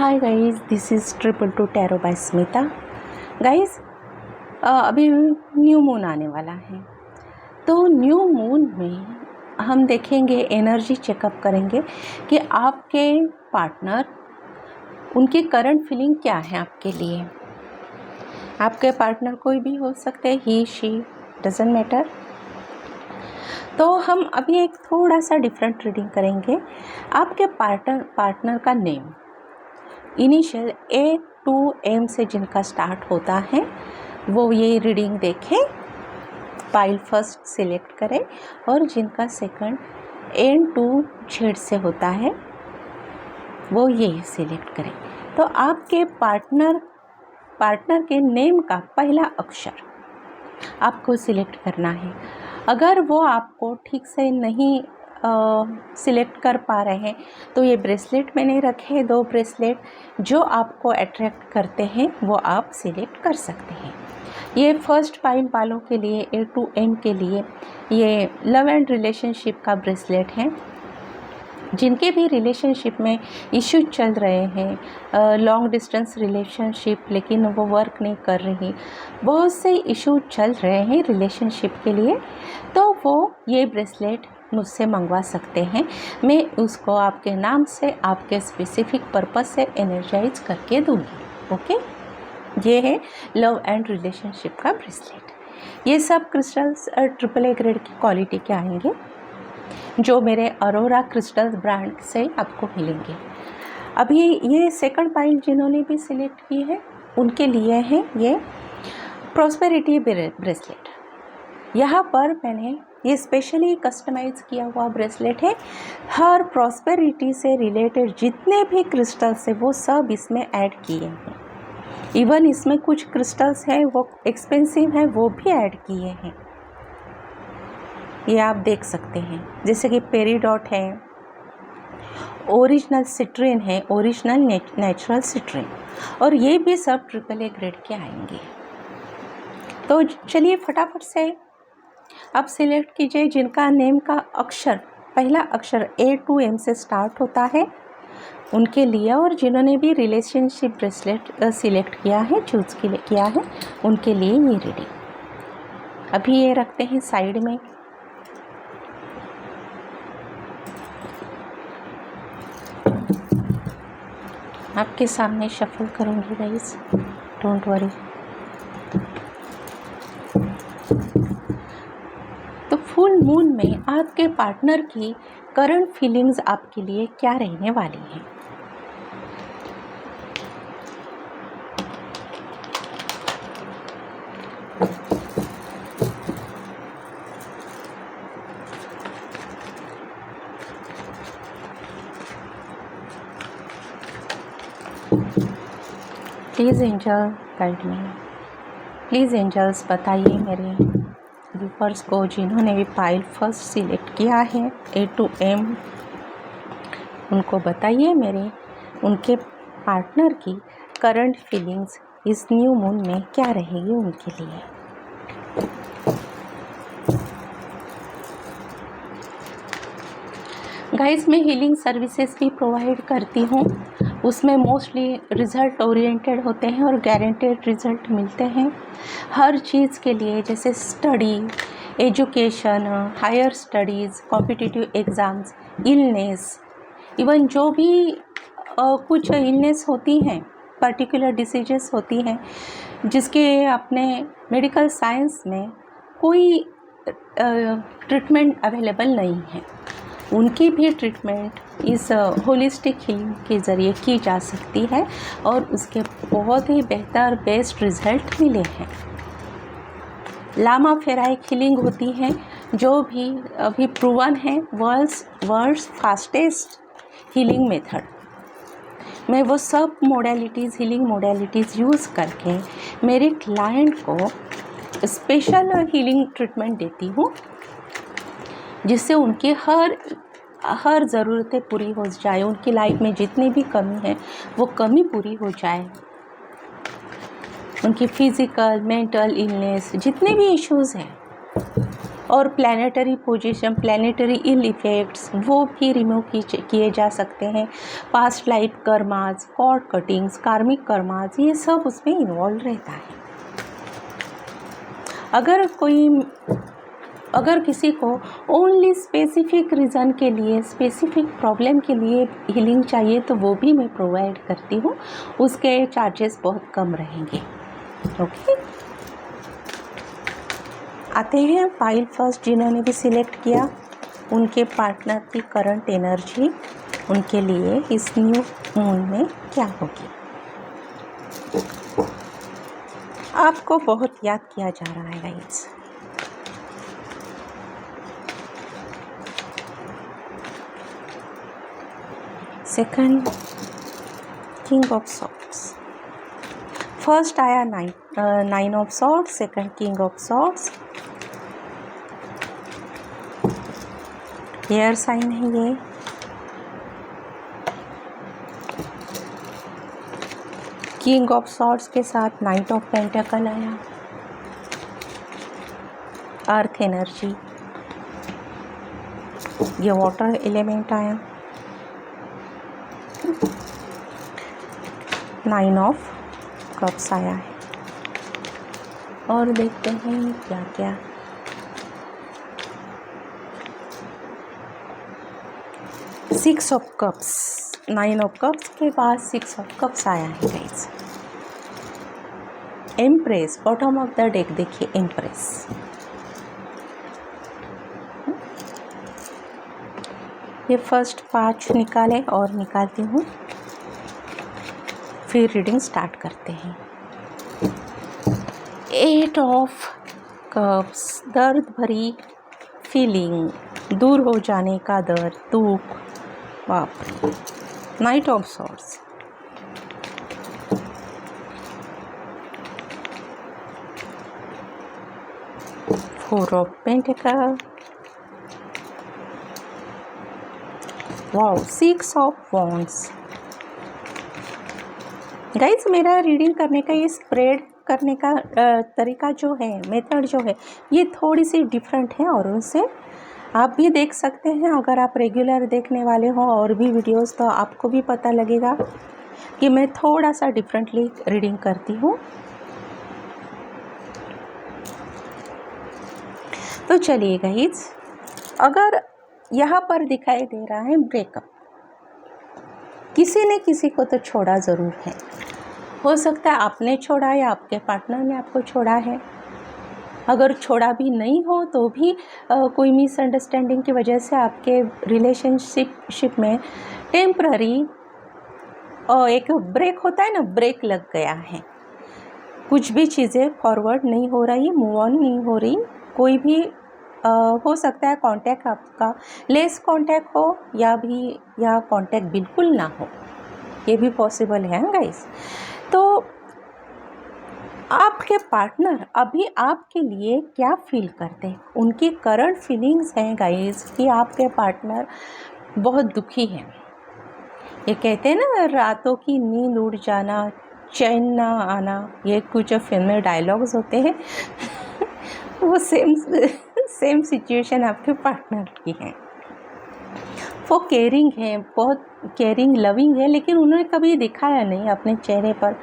Hi guys, this is triple tarot by Smita. Guys, अभी new moon आने वाला है, तो न्यू मून में हम देखेंगे, एनर्जी चेकअप करेंगे कि आपके पार्टनर, उनकी करंट फीलिंग क्या है आपके लिए। आपके पार्टनर कोई भी हो सकते हैं, ही शी डजंट मैटर। तो हम अभी एक थोड़ा सा डिफरेंट रीडिंग करेंगे। आपके पार्टनर का name initial A to M से जिनका स्टार्ट होता है वो ये रीडिंग देखें, पाइल फर्स्ट सिलेक्ट करें, और जिनका सेकंड N to Z से होता है वो ये सिलेक्ट करें। तो आपके पार्टनर के नेम का पहला अक्षर आपको सिलेक्ट करना है। अगर वो आपको ठीक से नहीं सिलेक्ट कर पा रहे हैं तो ये ब्रेसलेट मैंने रखे, 2 ब्रेसलेट जो आपको अट्रैक्ट करते हैं वो आप सिलेक्ट कर सकते हैं। ये फर्स्ट पाइल वालों के लिए, A to M के लिए ये लव एंड रिलेशनशिप का ब्रेसलेट है। जिनके भी रिलेशनशिप में इश्यूज चल रहे हैं, लॉन्ग डिस्टेंस रिलेशनशिप लेकिन वो वर्क नहीं कर रही, बहुत से इश्यूज चल रहे हैं रिलेशनशिप के लिए, तो वो ये ब्रेसलेट मुझसे मंगवा सकते हैं। मैं उसको आपके नाम से, आपके स्पेसिफिक पर्पस से एनर्जाइज करके दूंगी। ओके, ये है लव एंड रिलेशनशिप का ब्रेसलेट। ये सब क्रिस्टल्स AAA ग्रेड की क्वालिटी के आएंगे जो मेरे अरोरा क्रिस्टल्स ब्रांड से आपको मिलेंगे। अभी ये सेकंड पाइल जिन्होंने भी सिलेक्ट की है उनके लिए है ये प्रॉस्पेरिटी ब्रेसलेट। यहाँ पर मैंने ये स्पेशली कस्टमाइज़ किया हुआ ब्रेसलेट है। हर प्रॉस्पेरिटी से रिलेटेड जितने भी क्रिस्टल्स हैं वो सब इसमें ऐड किए हैं। इवन इसमें कुछ क्रिस्टल्स हैं वो एक्सपेंसिव हैं, वो भी ऐड किए हैं। ये आप देख सकते हैं, जैसे कि पेरीडॉट है, ओरिजिनल सिट्रिन है, ओरिजिनल नेचुरल सिट्रिन, और ये भी सब AAA ग्रेड के आएंगे। तो चलिए फटाफट से आप सिलेक्ट कीजिए जिनका नेम का अक्षर, पहला अक्षर A to M से स्टार्ट होता है उनके लिए, और जिन्होंने भी रिलेशनशिप ब्रेसलेट सिलेक्ट किया है, चूज़ किया है, उनके लिए ये रीडिंग। अभी ये रखते हैं साइड में। आपके सामने शफल करूँगी गाइस, डोंट वरी। तो फुल मून में आपके पार्टनर की करंट फीलिंग्स आपके लिए क्या रहने वाली हैं। Please angel guide me, please angels बताइए मेरे व्यूअर्स को जिन्होंने भी पाइल फर्स्ट सिलेक्ट किया है A to M, उनको बताइए मेरे उनके पार्टनर की करंट फीलिंग्स इस न्यू मून में क्या रहेगी उनके लिए। गाइस, मैं हीलिंग सर्विसेज भी प्रोवाइड करती हूँ, उसमें मोस्टली रिज़ल्ट ओरिएंटेड होते हैं और गारंटेड रिज़ल्ट मिलते हैं हर चीज़ के लिए, जैसे study, education, higher studies, competitive exams, illness, even जो भी कुछ इलनेस होती हैं, पर्टिकुलर डिसीजेस होती हैं जिसके अपने मेडिकल साइंस में कोई ट्रीटमेंट अवेलेबल नहीं है, उनकी भी ट्रीटमेंट इस होलिस्टिक हीलिंग के ज़रिए की जा सकती है और उसके बहुत ही बेहतर बेस्ट रिज़ल्ट मिले हैं। लामा फेराइक हीलिंग होती है जो भी अभी प्रूवन है वर्ल्ड्स फास्टेस्ट हीलिंग मेथड। मैं वो सब मोडेलिटीज़, हीलिंग मोडेलिटीज़ यूज़ करके मेरे क्लाइंट को स्पेशल हीलिंग ट्रीटमेंट देती हूँ जिससे उनकी हर ज़रूरतें पूरी हो जाए, उनकी लाइफ में जितनी भी कमी है वो कमी पूरी हो जाए, उनकी फिज़िकल मेंटल इलनेस जितने भी इश्यूज़ हैं और planetary position, planetary ill effects वो भी रिमूव किए जा सकते हैं। Past life karmas, cord cuttings, karmic karmas, ये सब उसमें इन्वॉल्व रहता है। अगर किसी को ओनली स्पेसिफिक रीज़न के लिए, स्पेसिफिक प्रॉब्लम के लिए हीलिंग चाहिए तो वो भी मैं प्रोवाइड करती हूँ। उसके चार्जेस बहुत कम रहेंगे। ओके, आते हैं फाइल फर्स्ट जिन्होंने भी सिलेक्ट किया, उनके पार्टनर की करंट एनर्जी उनके लिए इस न्यू मून में क्या होगी। आपको बहुत याद किया जा रहा है guys. Second king of swords, first आया nine of swords, second king of swords. Air sign है ये। किंग ऑफ सॉर्ड्स के साथ नाइट ऑफ पेंटाकल आया, अर्थ एनर्जी, ये वाटर एलिमेंट आया, नाइन ऑफ कप्स आया है। और देखते हैं क्या क्या। Six of cups, nine of cups के बाद सिक्स ऑफ कप्स आया है guys. Empress, bottom of the deck देखिए, एम्प्रेस। ये फर्स्ट 5 निकाले और निकालती हूँ, फिर रीडिंग स्टार्ट करते हैं। 8 ऑफ कप्स, दर्द भरी फीलिंग, दूर हो जाने का दर्द, दुख, बाप। Night of swords, four of pentacle, wow, six of wands. Guys, मेरा रीडिंग करने का, ये स्प्रेड करने का तरीका जो है, मेथड जो है, ये थोड़ी सी डिफरेंट है और उनसे आप भी देख सकते हैं। अगर आप रेगुलर देखने वाले हो और भी वीडियोस, तो आपको भी पता लगेगा कि मैं थोड़ा सा डिफरेंटली रीडिंग करती हूँ। तो चलिए गाइस, अगर यहाँ पर दिखाई दे रहा है ब्रेकअप, किसी ने किसी को तो छोड़ा ज़रूर है। हो सकता है आपने छोड़ा या आपके पार्टनर ने आपको छोड़ा है। अगर छोड़ा भी नहीं हो तो भी कोई मिसअंडरस्टैंडिंग की वजह से आपके रिलेशनशिप में टेम्पररी एक ब्रेक होता है ना, ब्रेक लग गया है। कुछ भी चीज़ें फॉरवर्ड नहीं हो रही, मूव ऑन नहीं हो रही। कोई भी हो सकता है कांटेक्ट आपका लेस कांटेक्ट हो या कांटेक्ट बिल्कुल ना हो, ये भी पॉसिबल है गाइस। तो आपके पार्टनर अभी आपके लिए क्या फील करते हैं, उनकी करंट फीलिंग्स हैं गाइस कि आपके पार्टनर बहुत दुखी हैं। ये कहते हैं ना, रातों की नींद उड़ जाना, चैन ना आना, ये कुछ फिल्म में डायलॉग्स होते हैं वो सेम सिचुएशन आपके पार्टनर की है। वो केयरिंग है, बहुत केयरिंग लविंग है, लेकिन उन्होंने कभी दिखाया नहीं अपने चेहरे पर,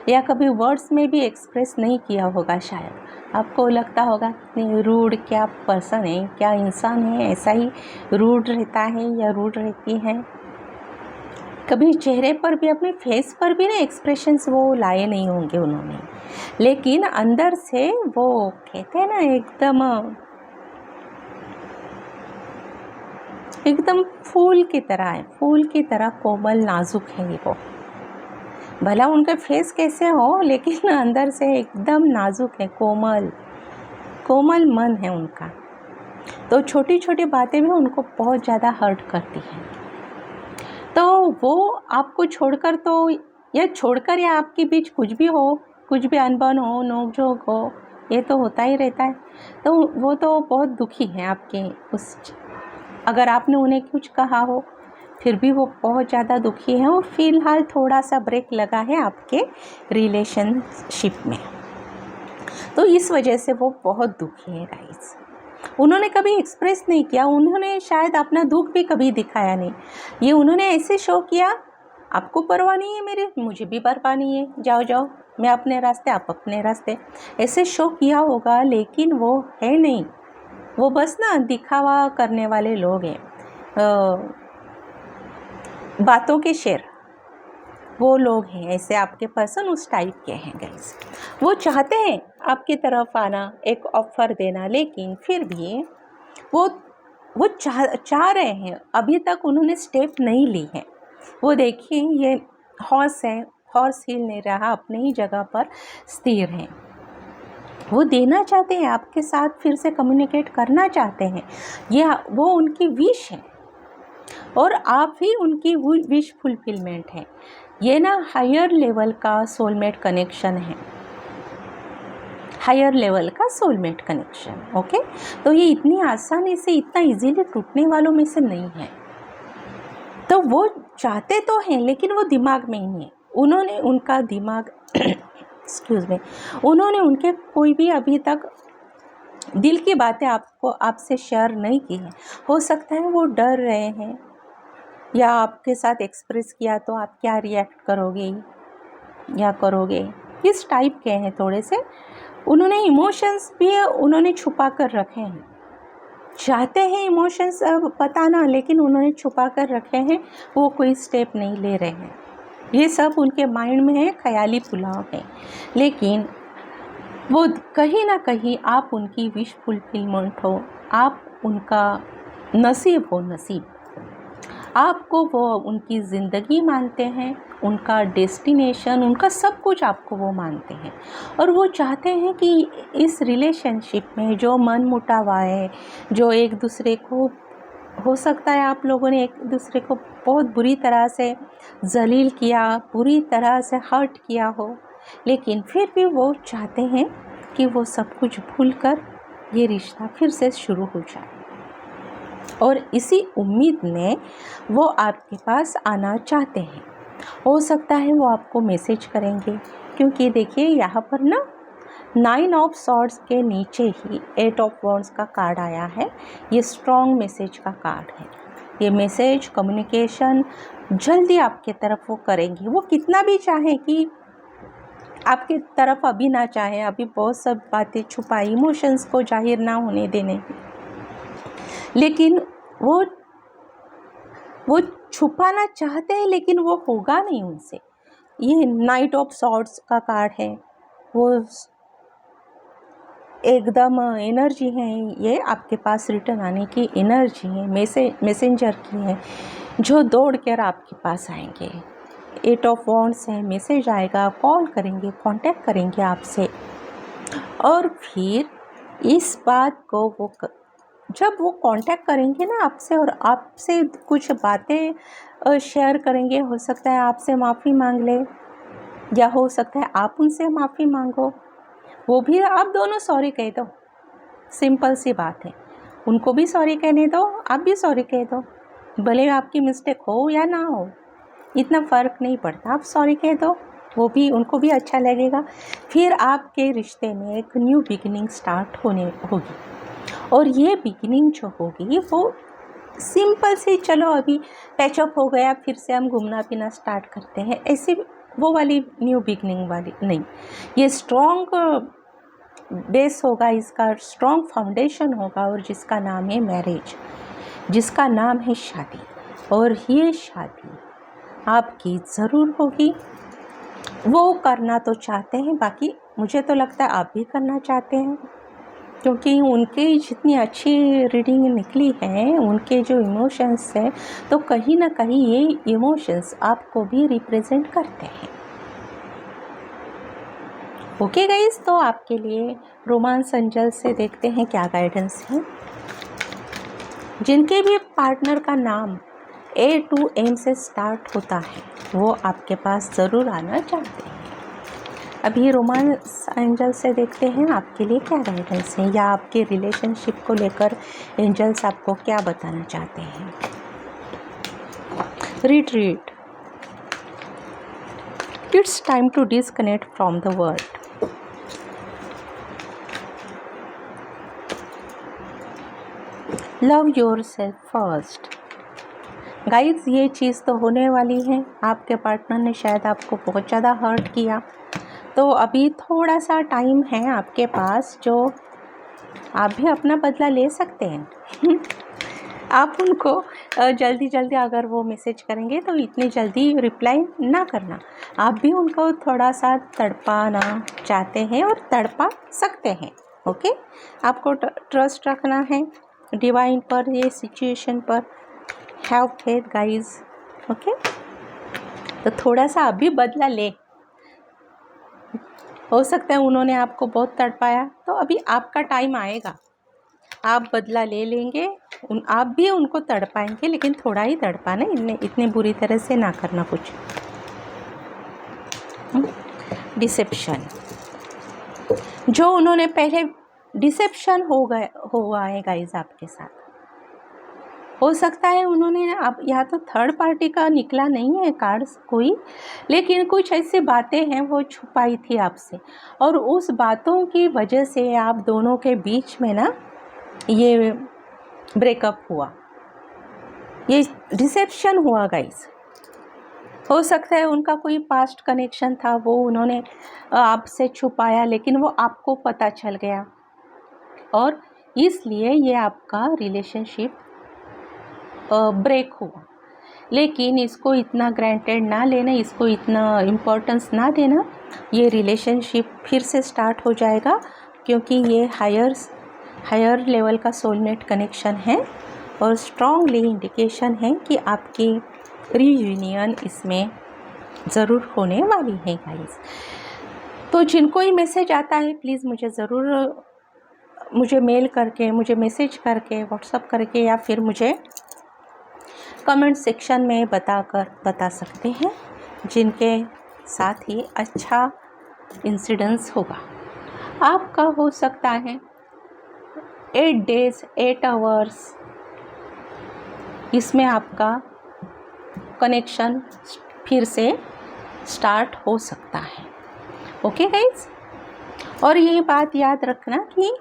या कभी वर्ड्स में भी एक्सप्रेस नहीं किया होगा। शायद आपको लगता होगा कि रूड क्या पर्सन है, क्या इंसान है, ऐसा ही रूड रहता है या रूड रहती है। कभी चेहरे पर भी, अपने फेस पर भी ना एक्सप्रेशंस वो लाए नहीं होंगे उन्होंने, लेकिन अंदर से वो कहते हैं ना, एकदम फूल की तरह है, फूल की तरह कोमल नाजुक है वो। भला उनका फेस कैसे हो, लेकिन अंदर से एकदम नाजुक है, कोमल मन है उनका। तो छोटी छोटी बातें भी उनको बहुत ज़्यादा हर्ट करती हैं। तो वो आपको छोड़कर, तो या छोड़कर या आपके बीच कुछ भी हो, कुछ भी अनबन हो, नोक-झोंक हो, ये तो होता ही रहता है। तो वो तो बहुत दुखी हैं आपके अगर आपने उन्हें कुछ कहा हो, फिर भी वो बहुत ज़्यादा दुखी हैं और फ़िलहाल थोड़ा सा ब्रेक लगा है आपके रिलेशनशिप में। तो इस वजह से वो बहुत दुखी है गाइस। उन्होंने कभी एक्सप्रेस नहीं किया, उन्होंने शायद अपना दुख भी कभी दिखाया नहीं। ये उन्होंने ऐसे शो किया, आपको परवाह नहीं है मेरे, मुझे भी परवाह नहीं है, जाओ जाओ, मैं अपने रास्ते, आप अपने रास्ते, ऐसे शो किया होगा। लेकिन वो है नहीं, वो बस ना दिखावा करने वाले लोग हैं, बातों के शेर, वो लोग हैं। ऐसे आपके पर्सन उस टाइप के हैं गाइस। वो चाहते हैं आपकी तरफ आना, एक ऑफ़र देना, लेकिन फिर भी वो चाह रहे हैं, अभी तक उन्होंने स्टेप नहीं ली है। वो देखिए ये हॉर्स है, हॉर्स हिल नहीं रहा, अपने ही जगह पर स्थिर है। वो देना चाहते हैं, आपके साथ फिर से कम्युनिकेट करना चाहते हैं, ये वो उनकी विश है और आप ही उनकी विश फुलफिलमेंट है। ये ना हायर लेवल का सोलमेट कनेक्शन है, हायर लेवल का सोलमेट कनेक्शन। ओके, तो ये इतनी आसानी से, इतना इजीली टूटने वालों में से नहीं है। तो वो चाहते तो हैं लेकिन वो दिमाग में ही नहीं है, उन्होंने उनका दिमाग एक्सक्यूज़ मी, उन्होंने उनके कोई भी अभी तक दिल की बातें आपसे शेयर नहीं की हैं। हो सकता है वो डर रहे हैं, या आपके साथ एक्सप्रेस किया तो आप क्या रिएक्ट करोगे या करोगे, इस टाइप के हैं थोड़े से। उन्होंने इमोशंस भी उन्होंने छुपा कर रखे हैं, चाहते हैं इमोशंस बताना, लेकिन उन्होंने छुपा कर रखे हैं, वो कोई स्टेप नहीं ले रहे हैं। ये सब उनके माइंड में है, ख्याली पुलाव है। लेकिन वो कहीं ना कहीं आप उनकी विश फुलफिलमेंट हो, आप उनका नसीब हो, नसीब आपको वो उनकी ज़िंदगी मानते हैं, उनका डेस्टिनेशन, उनका सब कुछ आपको वो मानते हैं। और वो चाहते हैं कि इस रिलेशनशिप में जो मन मुटाव है, जो एक दूसरे को, हो सकता है आप लोगों ने एक दूसरे को बहुत बुरी तरह से जलील किया, बुरी तरह से हर्ट किया हो, लेकिन फिर भी वो चाहते हैं कि वो सब कुछ भूलकर ये रिश्ता फिर से शुरू हो जाए। और इसी उम्मीद में वो आपके पास आना चाहते हैं। हो सकता है वो आपको मैसेज करेंगे, क्योंकि देखिए यहाँ पर ना 9 ऑफ सॉर्ड्स के नीचे ही 8 ऑफ वॉन्ड्स का कार्ड आया है। ये स्ट्रॉन्ग मैसेज का कार्ड है। ये मैसेज, कम्युनिकेशन जल्दी आपके तरफ वो करेंगे। वो कितना भी चाहें कि आपकी तरफ अभी ना चाहें, अभी बहुत सब बातें छुपाई, इमोशंस को जाहिर ना होने देने, लेकिन वो छुपाना चाहते हैं, लेकिन वो होगा नहीं उनसे। ये नाइट ऑफ सॉर्ड्स का कार्ड है, वो एकदम एनर्जी है, ये आपके पास रिटर्न आने की एनर्जी है, मैसेंजर की है, जो दौड़ कर आपके पास आएंगे। 8 ऑफ वॉन्ड्स है, मैसेज आएगा, कॉल करेंगे, कांटेक्ट करेंगे आपसे। और फिर इस बात को वो जब वो कांटेक्ट करेंगे ना आपसे, और आपसे कुछ बातें शेयर करेंगे, हो सकता है आपसे माफ़ी मांग ले, या हो सकता है आप उनसे माफ़ी मांगो, वो भी आप दोनों सॉरी कह दो। सिंपल सी बात है, उनको भी सॉरी कहने दो, आप भी सॉरी कह दो, भले आपकी मिस्टेक हो या ना हो, इतना फ़र्क नहीं पड़ता, आप सॉरी कह दो, वो भी, उनको भी अच्छा लगेगा। फिर आपके रिश्ते में एक न्यू बिगिनिंग स्टार्ट होने होगी। और ये बिगिनिंग जो होगी वो सिंपल सी, चलो अभी पैचअप हो गया, फिर से हम घूमना फिरना स्टार्ट करते हैं, ऐसी वो वाली न्यू बिगिनिंग वाली नहीं। ये स्ट्रॉन्ग बेस होगा, इसका स्ट्रॉन्ग फाउंडेशन होगा, और जिसका नाम है मैरिज, जिसका नाम है शादी। और ये शादी आपकी ज़रूर होगी। वो करना तो चाहते हैं, बाकी मुझे तो लगता है आप भी करना चाहते हैं, क्योंकि उनके जितनी अच्छी रीडिंग निकली है, उनके जो इमोशंस हैं, तो कहीं ना कहीं ये इमोशंस आपको भी रिप्रेजेंट करते हैं। ओके गाइस, तो आपके लिए रोमांस एंजल से देखते हैं क्या गाइडेंस है। जिनके भी पार्टनर का नाम A to M से स्टार्ट होता है, वो आपके पास ज़रूर आना चाहते हैं। अभी रोमांस एंजल से देखते हैं आपके लिए क्या गाइडेंस है, या आपके रिलेशनशिप को लेकर एंजल्स आपको क्या बताना चाहते हैं। Retreat, it's time to disconnect from the world. Love your self first. Guys ये चीज़ तो होने वाली है, आपके पार्टनर ने शायद आपको बहुत ज़्यादा हर्ट किया, तो अभी थोड़ा सा टाइम है आपके पास जो आप भी अपना बदला ले सकते हैं। आप उनको जल्दी जल्दी अगर वो मैसेज करेंगे तो इतनी जल्दी रिप्लाई ना करना, आप भी उनको थोड़ा सा तड़पाना चाहते हैं और तड़पा सकते हैं। ओके, आपको ट्रस्ट रखना है डिवाइन पर, ये सिचुएशन पर। Have faith guys. ओके, तो थोड़ा सा अभी बदला ले। हो सकता है उन्होंने आपको बहुत तड़पाया, तो अभी आपका टाइम आएगा, आप बदला ले लेंगे। आप भी उनको तड़पाएंगे, लेकिन थोड़ा ही तड़पाना, इतने बुरी तरह से ना करना कुछ। डिसेप्शन, जो उन्होंने पहले डिसेप्शन हुआ है गाइज आपके साथ, हो सकता है उन्होंने आप या तो थर्ड पार्टी का निकला नहीं है कार्ड्स कोई, लेकिन कुछ ऐसी बातें हैं वो छुपाई थी आपसे, और उस बातों की वजह से आप दोनों के बीच में ना ये ब्रेकअप हुआ, ये डिसेप्शन हुआ गाइस। हो सकता है उनका कोई पास्ट कनेक्शन था, वो उन्होंने आपसे छुपाया, लेकिन वो आपको पता चल गया, और इसलिए ये आपका रिलेशनशिप ब्रेक हुआ। लेकिन इसको इतना ग्रांटेड ना लेना, इसको इतना इम्पोर्टेंस ना देना, ये रिलेशनशिप फिर से स्टार्ट हो जाएगा, क्योंकि ये हायर लेवल का सोलमेट कनेक्शन है, और स्ट्रॉन्गली इंडिकेशन है कि आपकी रीयूनियन इसमें ज़रूर होने वाली है गाइस। तो जिनको ही मैसेज आता है प्लीज़ मुझे मेल करके, मुझे मैसेज करके, व्हाट्सअप करके, या फिर मुझे कमेंट सेक्शन में बता सकते हैं, जिनके साथ ही अच्छा इंसिडेंस होगा। आपका हो सकता है 8 days 8 hours, इसमें आपका कनेक्शन फिर से स्टार्ट हो सकता है। ओके गाइज, और ये बात याद रखना कि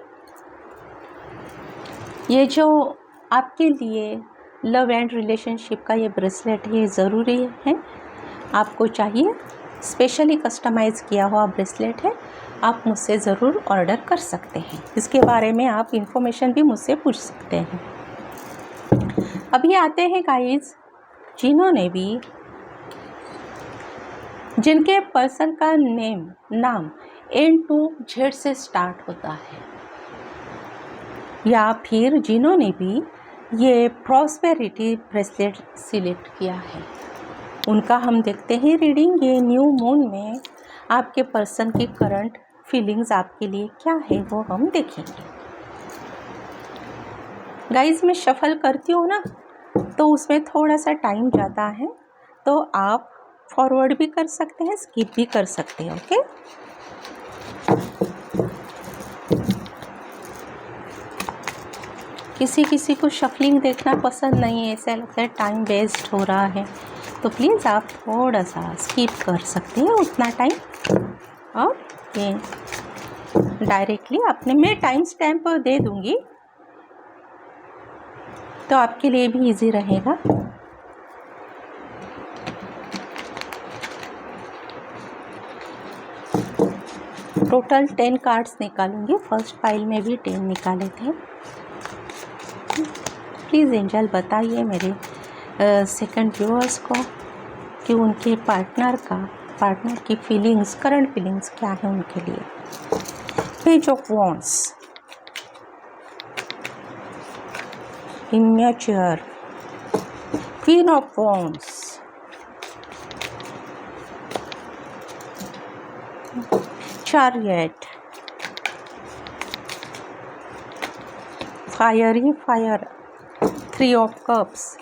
ये जो आपके लिए लव एंड रिलेशनशिप का ये ब्रेसलेट है, ये ज़रूरी है, आपको चाहिए, स्पेशली कस्टमाइज़ किया हुआ ब्रेसलेट है, आप मुझसे ज़रूर ऑर्डर कर सकते हैं। इसके बारे में आप इंफॉर्मेशन भी मुझसे पूछ सकते हैं। अभी आते हैं गाइस, जिनके पर्सन का नाम N2Z से स्टार्ट होता है, या फिर जिन्होंने भी ये प्रॉस्पेरिटी ब्रेसलेट सिलेक्ट किया है, उनका हम देखते हैं रीडिंग। ये न्यू मून में आपके पर्सन की करंट फीलिंग्स आपके लिए क्या है वो हम देखेंगे। गाइस मैं शफल करती हूँ ना, तो उसमें थोड़ा सा टाइम जाता है, तो आप फॉरवर्ड भी कर सकते हैं, स्किप भी कर सकते हैं। ओके, किसी को शफलिंग देखना पसंद नहीं है, ऐसा लगता है टाइम वेस्ट हो रहा है, तो प्लीज़ आप थोड़ा सा स्किप कर सकते हैं उतना टाइम, और ये डायरेक्टली अपने मैं टाइम स्टैम्प दे दूँगी, तो आपके लिए भी इजी रहेगा। टोटल 10 कार्ड्स निकालूंगी, फर्स्ट पाइल में भी 10 निकाले थे। प्लीज़ एंजल बताइए मेरे सेकंड व्यूअर्स को कि उनके पार्टनर की फीलिंग्स, करंट फीलिंग्स क्या है उनके लिए। Page of wands, immature, queen of wands, chariot, fire, 3 of cups,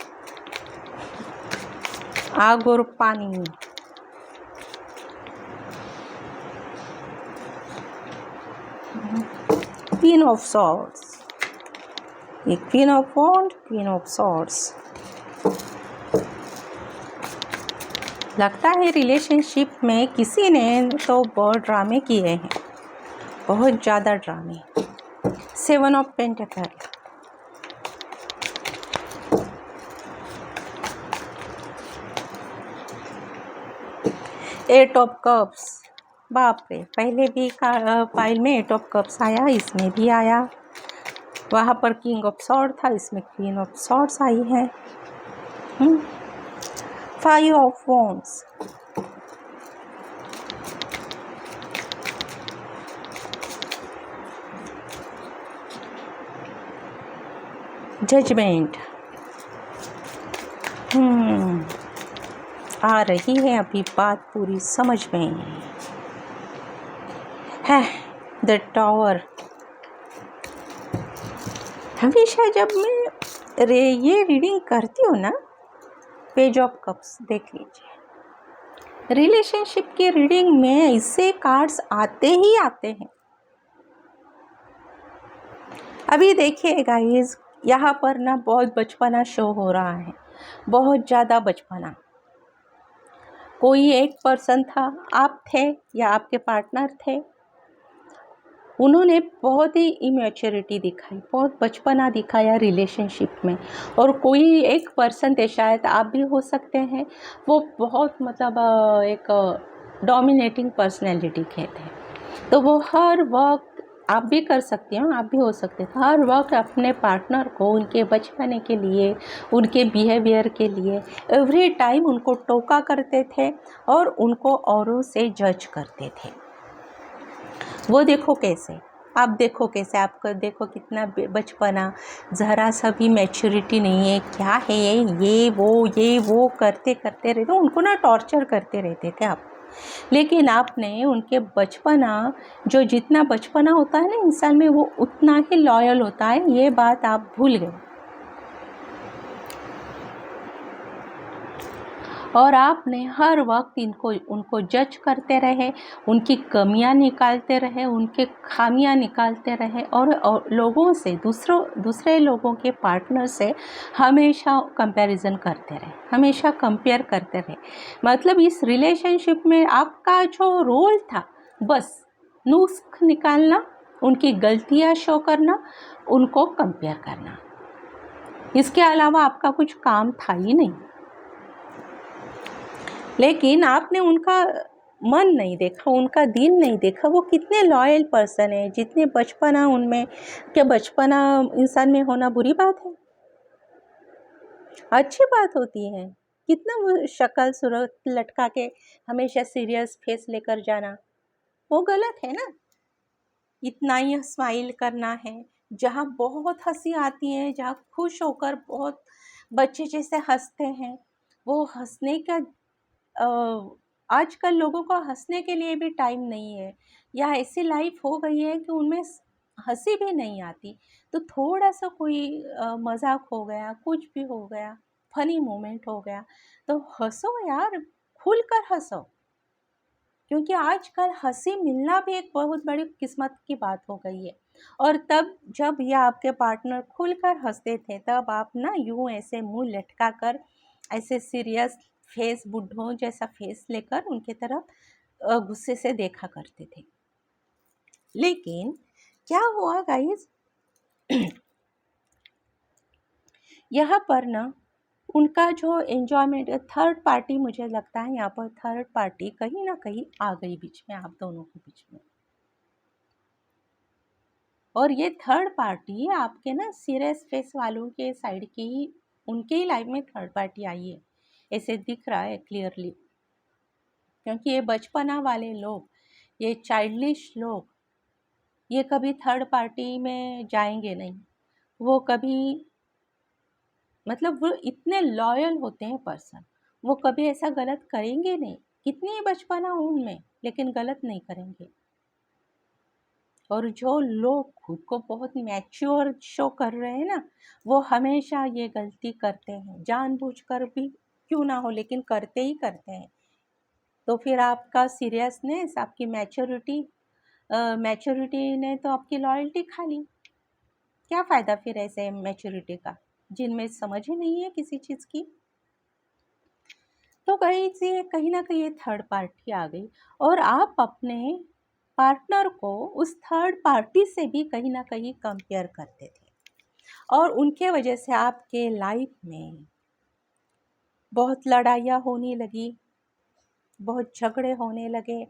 आग और पानी, क्वीन ऑफ सॉर्ड्स, ये queen of wand, queen of swords. लगता है रिलेशनशिप में किसी ने तो बहुत ड्रामे किए हैं, बहुत ज़्यादा ड्रामे। 7 of pentacle, eight of cups, बाप रे, पहले भी फाइल में एट ऑफ कप्स आया, इसमें भी आया। वहाँ पर किंग ऑफ सॉर्ड था, इसमें क्वीन ऑफ सॉर्ड्स आई है। फाइव ऑफ वॉन्ड्स, जजमेंट आ रही है अभी बात पूरी समझ में है। द टावर, हमेशा जब मैं ये रीडिंग करती हूँ ना, पेज ऑफ कप्स देख लीजिए, रिलेशनशिप की रीडिंग में इससे कार्ड्स आते ही आते हैं। अभी देखिए गाइस, यहाँ पर ना बहुत बचपना शो हो रहा है, बहुत ज़्यादा बचपना। कोई एक पर्सन था, आप थे या आपके पार्टनर थे, उन्होंने बहुत ही इमेच्योरिटी दिखाई, बहुत बचपना दिखाया रिलेशनशिप में। और कोई एक पर्सन थे, शायद आप भी हो सकते हैं, वो बहुत मतलब एक डोमिनेटिंग पर्सनैलिटी के थे। तो वो हर वक्त, आप भी कर सकते हो, आप भी हो सकते थे, हर वक्त अपने पार्टनर को उनके बचपने के लिए, उनके बिहेवियर के लिए एवरी टाइम उनको टोका करते थे और उनको औरों से जज करते थे। वो देखो कैसे, आप देखो कैसे, आपको देखो कितना बचपना, ज़रा सा भी मैच्योरिटी नहीं है, क्या है ये वो करते करते रहते, उनको ना टॉर्चर करते रहते थे आप। लेकिन आपने उनके बचपना, जो जितना बचपना होता है ना इंसान में, वो उतना ही लॉयल होता है, ये बात आप भूल गए। और आपने हर वक्त उनको जज करते रहे, उनकी कमियां निकालते रहे, उनके खामियां निकालते रहे, और लोगों से, दूसरे लोगों के पार्टनर से हमेशा कंपैरिजन करते रहे, हमेशा कंपेयर करते रहे। मतलब इस रिलेशनशिप में आपका जो रोल था, बस नुस्ख निकालना, उनकी गलतियां शो करना, उनको कंपेयर करना, इसके अलावा आपका कुछ काम था ही नहीं। लेकिन आपने उनका मन नहीं देखा, उनका दिल नहीं देखा, वो कितने लॉयल पर्सन है। जितने बचपना उनमें, क्या बचपना इंसान में होना बुरी बात है? अच्छी बात होती है। कितना वो शक्ल सूरत लटका के हमेशा सीरियस फेस लेकर जाना, वो गलत है ना। इतना ही स्माइल करना है, जहाँ बहुत हंसी आती है, जहाँ खुश होकर बहुत बच्चे जैसे हंसते हैं, वो हंसने का आजकल लोगों को हंसने के लिए भी टाइम नहीं है, या ऐसी लाइफ हो गई है कि उनमें हंसी भी नहीं आती। तो थोड़ा सा कोई मजाक हो गया, कुछ भी हो गया, फनी मोमेंट हो गया, तो हंसो यार, खुलकर हंसो। क्योंकि आजकल हंसी मिलना भी एक बहुत बड़ी किस्मत की बात हो गई है। और तब जब ये आपके पार्टनर खुलकर हंसते थे, तब आप ना यूं ऐसे मुंह लटका कर, ऐसे सीरियस फेस, बुढ़ों जैसा फेस लेकर उनके तरफ गुस्से से देखा करते थे। लेकिन क्या हुआ गाइस, यहाँ पर ना उनका जो एंजॉयमेंट, थर्ड पार्टी, मुझे लगता है यहाँ पर थर्ड पार्टी कहीं ना कहीं आ गई बीच में, आप दोनों के बीच में। और ये थर्ड पार्टी आपके ना सीरियस फेस वालों के साइड की, उनके ही लाइफ में थर्ड पार्टी आई है, ऐसे दिख रहा है क्लियरली। क्योंकि ये बचपना वाले लोग, ये चाइल्डिश लोग, ये कभी थर्ड पार्टी में जाएंगे नहीं। वो कभी, मतलब वो इतने लॉयल होते हैं पर्सन, वो कभी ऐसा गलत करेंगे नहीं। कितनी ही बचपना हो उनमें, लेकिन गलत नहीं करेंगे। और जो लोग खुद को बहुत मैच्योर शो कर रहे हैं ना, वो हमेशा ये गलती करते हैं, जानबूझकर भी क्यों ना हो, लेकिन करते ही करते हैं। तो फिर आपका सीरियसनेस, आपकी मैच्योरिटी ने तो आपकी लॉयल्टी खा ली। क्या फ़ायदा फिर ऐसे मैच्योरिटी का, जिनमें समझ ही नहीं है किसी चीज़ की। तो कहीं ना कहीं ये थर्ड पार्टी आ गई, और आप अपने पार्टनर को उस थर्ड पार्टी से भी कहीं ना कहीं कंपेयर करते थे, और उनके वजह से आपके लाइफ में बहुत लड़ाइयाँ होने लगी, बहुत झगड़े होने लगे,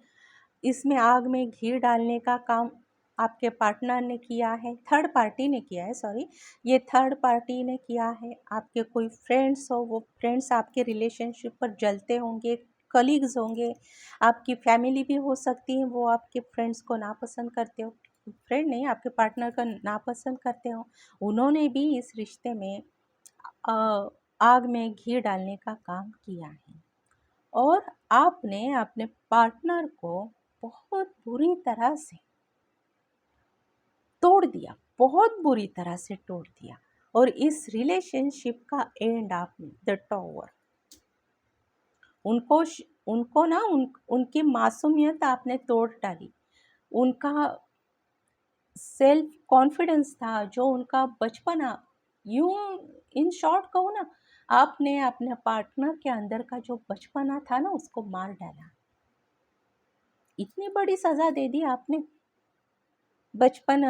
इसमें आग में घी डालने का काम आपके पार्टनर ने किया है, थर्ड पार्टी ने किया है, सॉरी, ये थर्ड पार्टी ने किया है। आपके कोई फ्रेंड्स हो, वो फ्रेंड्स आपके रिलेशनशिप पर जलते होंगे, कलीग्स होंगे, आपकी फैमिली भी हो सकती है, वो आपके फ्रेंड्स को नापसंद करते हो, फ्रेंड नहीं, आपके पार्टनर का नापसंद करते हो, उन्होंने भी इस रिश्ते में आग में घी डालने का काम किया है। और आपने अपने पार्टनर को बहुत बुरी तरह से तोड़ दिया, बहुत बुरी तरह से तोड़ दिया, और इस रिलेशनशिप का एंड आपने द टॉवर, उनको उनको ना उनकी मासूमियत आपने तोड़ डाली, उनका सेल्फ कॉन्फिडेंस था, जो उनका बचपना, यूं इन शॉर्ट कहूँ ना, आपने अपने पार्टनर के अंदर का जो बचपना था ना, उसको मार डाला। इतनी बड़ी सजा दे दी आपने बचपने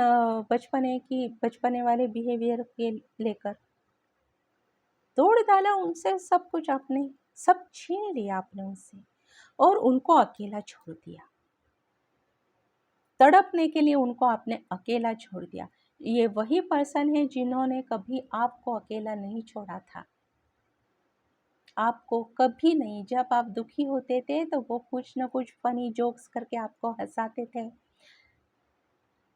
वाले बिहेवियर के लेकर, तोड़ डाला उनसे सब कुछ, आपने सब छीन लिया आपने उनसे, और उनको अकेला छोड़ दिया, तड़पने के लिए उनको आपने अकेला छोड़ दिया। ये वही पर्सन है जिन्होंने कभी आपको अकेला नहीं छोड़ा था, आपको कभी नहीं, जब आप दुखी होते थे तो वो कुछ ना कुछ फनी जोक्स करके आपको हंसाते थे,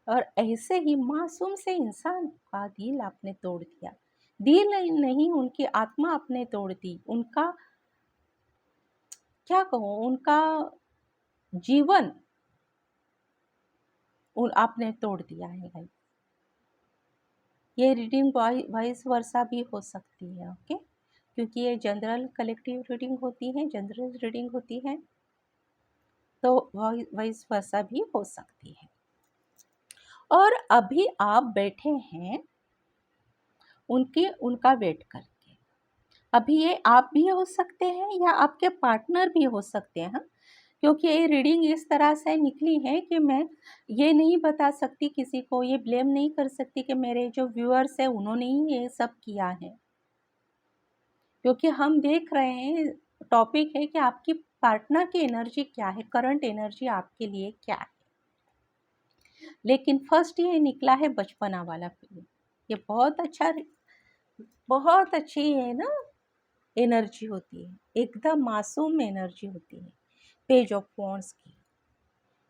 और ऐसे ही मासूम से इंसान का दिल आपने तोड़ दिया, दिल नहीं, उनकी आत्मा आपने तोड़ दी, उनका क्या कहूँ, उनका जीवन आपने तोड़ दिया है भाई। ये रीडिंग वाइस वर्सा भी हो सकती है, ओके, क्योंकि ये जनरल कलेक्टिव रीडिंग होती है, जनरल रीडिंग होती है, तो वाइस वर्सा भी हो सकती है। और अभी आप बैठे हैं उनका वेट करके, अभी ये आप भी हो सकते हैं या आपके पार्टनर भी हो सकते हैं, क्योंकि ये रीडिंग इस तरह से निकली है कि मैं ये नहीं बता सकती किसी को, ये ब्लेम नहीं कर सकती कि मेरे जो व्यूअर्स हैं उन्होंने ही ये सब किया है, क्योंकि हम देख रहे हैं, टॉपिक है कि आपकी पार्टनर की एनर्जी क्या है, करंट एनर्जी आपके लिए क्या है। लेकिन फर्स्ट ये निकला है बचपना वाला फीलिंग, ये बहुत अच्छी है ना, एनर्जी होती है, एकदम मासूम एनर्जी होती है पेज ऑफ वॉन्ड्स की।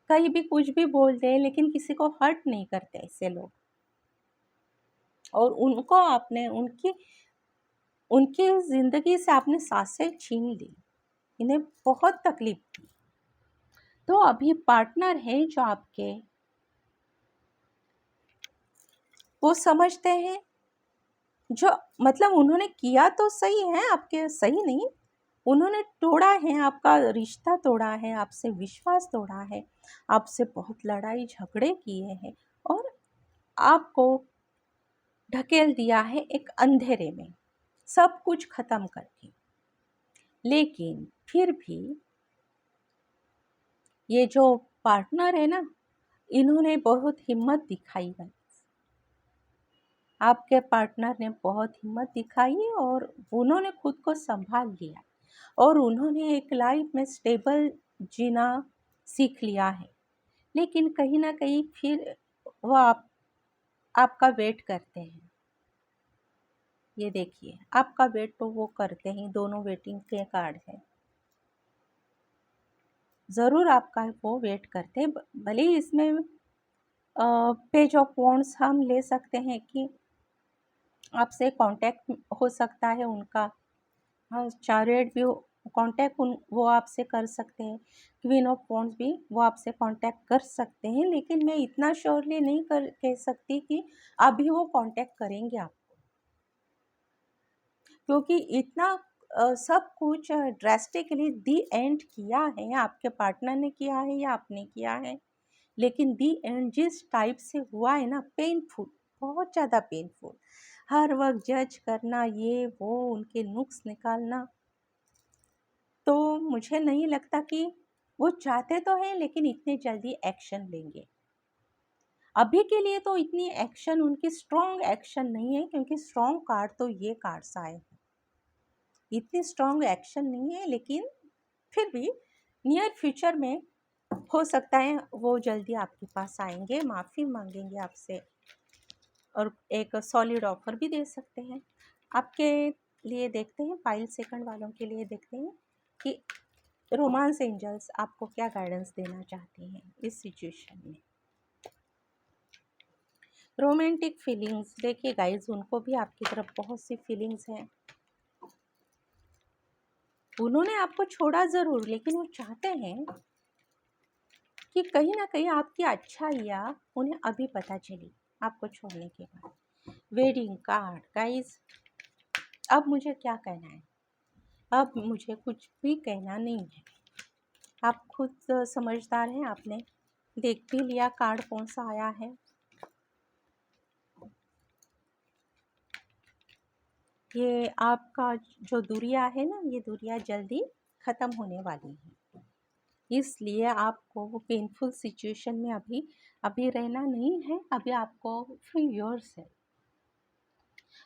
कहीं भी कुछ भी बोलते हैं लेकिन किसी को हर्ट नहीं करते ऐसे लोग, और उनको आपने उनकी उनकी ज़िंदगी से आपने सांसें छीन ली, इन्हें बहुत तकलीफ थी। तो अभी पार्टनर है जो आपके, वो समझते हैं, जो मतलब उन्होंने किया तो सही है आपके, सही नहीं, उन्होंने तोड़ा है, आपका रिश्ता तोड़ा है, आपसे विश्वास तोड़ा है, आपसे बहुत लड़ाई झगड़े किए हैं, और आपको ढकेल दिया है एक अंधेरे में, सब कुछ खत्म करके। लेकिन फिर भी ये जो पार्टनर है ना, इन्होंने बहुत हिम्मत दिखाई है, आपके पार्टनर ने बहुत हिम्मत दिखाई, और उन्होंने खुद को संभाल लिया, और उन्होंने एक लाइफ में स्टेबल जीना सीख लिया है। लेकिन कहीं ना कहीं फिर वो आपका वेट करते हैं, ये देखिए, आपका वेट तो वो करते हैं, दोनों वेटिंग के कार्ड हैं, ज़रूर आपका वो वेट करते हैं। भले ही इसमें पेज ऑफ वॉन्ड्स हम ले सकते हैं कि आपसे कांटेक्ट हो सकता है उनका, हाँ, चैरियट भी कांटेक्ट वो आपसे कर सकते हैं, क्वीन ऑफ वॉन्ड्स भी वो आपसे कांटेक्ट कर सकते हैं, लेकिन मैं इतना श्योरली नहीं कह सकती कि अभी वो कांटेक्ट करेंगे आपको, क्योंकि इतना सब कुछ ड्रेस्टिकली दी एंड किया है, आपके पार्टनर ने किया है या आपने किया है, लेकिन दी एंड जिस टाइप से हुआ है ना, पेनफुल, बहुत ज़्यादा पेनफुल, हर वक्त जज करना, ये वो उनके नुक्स निकालना, तो मुझे नहीं लगता कि वो चाहते तो हैं लेकिन इतने जल्दी एक्शन लेंगे। अभी के लिए तो इतनी एक्शन, उनकी स्ट्रॉन्ग एक्शन नहीं है, क्योंकि स्ट्रॉन्ग कार्ड तो ये कार्ड्स आए हैं, इतनी स्ट्रॉन्ग एक्शन नहीं है, लेकिन फिर भी नियर फ्यूचर में हो सकता है वो जल्दी आपके पास आएंगे, माफ़ी मांगेंगे आपसे और एक सॉलिड ऑफर भी दे सकते हैं। आपके लिए देखते हैं, पाइल सेकंड वालों के लिए देखते हैं कि रोमांस एंजल्स आपको क्या गाइडेंस देना चाहते हैं इस सिचुएशन में। रोमांटिक फीलिंग्स, देखिए गाइज, उनको भी आपकी तरफ बहुत सी फीलिंग्स हैं। उन्होंने आपको छोड़ा ज़रूर, लेकिन वो चाहते हैं कि कहीं ना कहीं आपकी अच्छाइयाँ उन्हें अभी पता चली आपको छोड़ने के बाद। वेडिंग कार्ड गाइज, अब मुझे क्या कहना है, अब मुझे कुछ भी कहना नहीं है। आप खुद समझदार हैं, आपने देख भी लिया कार्ड कौन सा आया है। ये आपका जो दूरियां है ना, ये दूरियां जल्दी ख़त्म होने वाली हैं, इसलिए आपको वो पेनफुल सिचुएशन में अभी रहना नहीं है। अभी आपको फ्री योर्स है,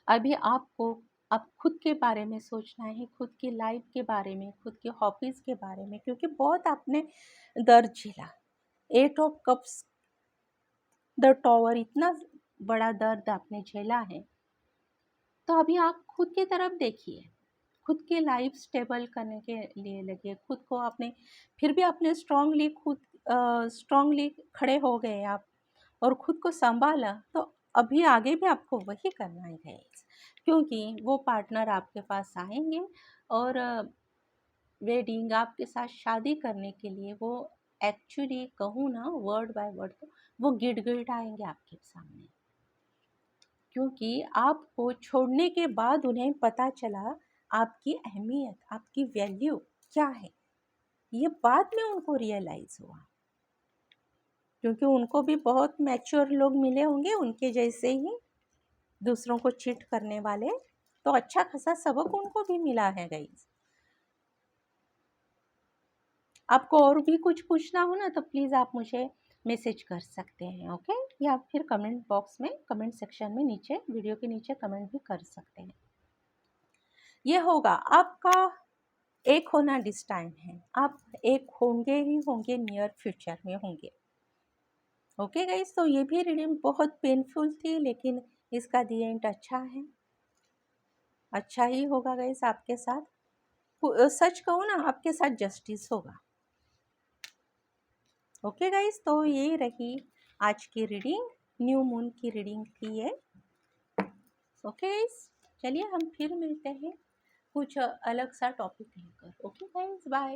अभी आपको अब खुद के बारे में सोचना है, खुद की लाइफ के बारे में, खुद की हॉबीज़ के बारे में, क्योंकि बहुत आपने दर्द झेला। 8 ऑफ कप्स, द टॉवर, इतना बड़ा दर्द आपने झेला है। तो अभी आप खुद की तरफ देखिए, खुद की लाइफ स्टेबल करने के लिए लगे, खुद को आपने फिर भी आपने स्ट्रांगली खड़े हो गए आप और खुद को संभाला। तो अभी आगे भी आपको वही करना है गाइस, क्योंकि वो पार्टनर आपके पास आएंगे और वेडिंग, आपके साथ शादी करने के लिए वो एक्चुअली कहूँ ना वर्ड बाय वर्ड, तो वो गिड़गिड़ आएंगे आपके सामने, क्योंकि आपको छोड़ने के बाद उन्हें पता चला आपकी अहमियत, आपकी वैल्यू क्या है। ये बाद में उनको रियलाइज़ हुआ, क्योंकि उनको भी बहुत मैच्योर लोग मिले होंगे उनके जैसे ही, दूसरों को चीट करने वाले, तो अच्छा खासा सबक उनको भी मिला है गाइस। आपको और भी कुछ पूछना हो ना तो प्लीज़ आप मुझे मैसेज कर सकते हैं, ओके, या फिर कमेंट बॉक्स में, कमेंट सेक्शन में नीचे, वीडियो के नीचे कमेंट भी कर सकते हैं। ये होगा आपका एक होना डिस टाइम है, आप एक होंगे ही होंगे, नियर फ्यूचर में होंगे, ओके गाइस। तो ये भी रीडिंग बहुत पेनफुल थी, लेकिन इसका दी एंड अच्छा है, अच्छा ही होगा गाइस आपके साथ। सच कहूँ ना, आपके साथ जस्टिस होगा, ओके गाइस। तो ये रही आज की रीडिंग, न्यू मून की रीडिंग थी ये, ओके गाइस। चलिए हम फिर मिलते हैं कुछ अलग सा टॉपिक लेकर, ओके गाइस, बाय।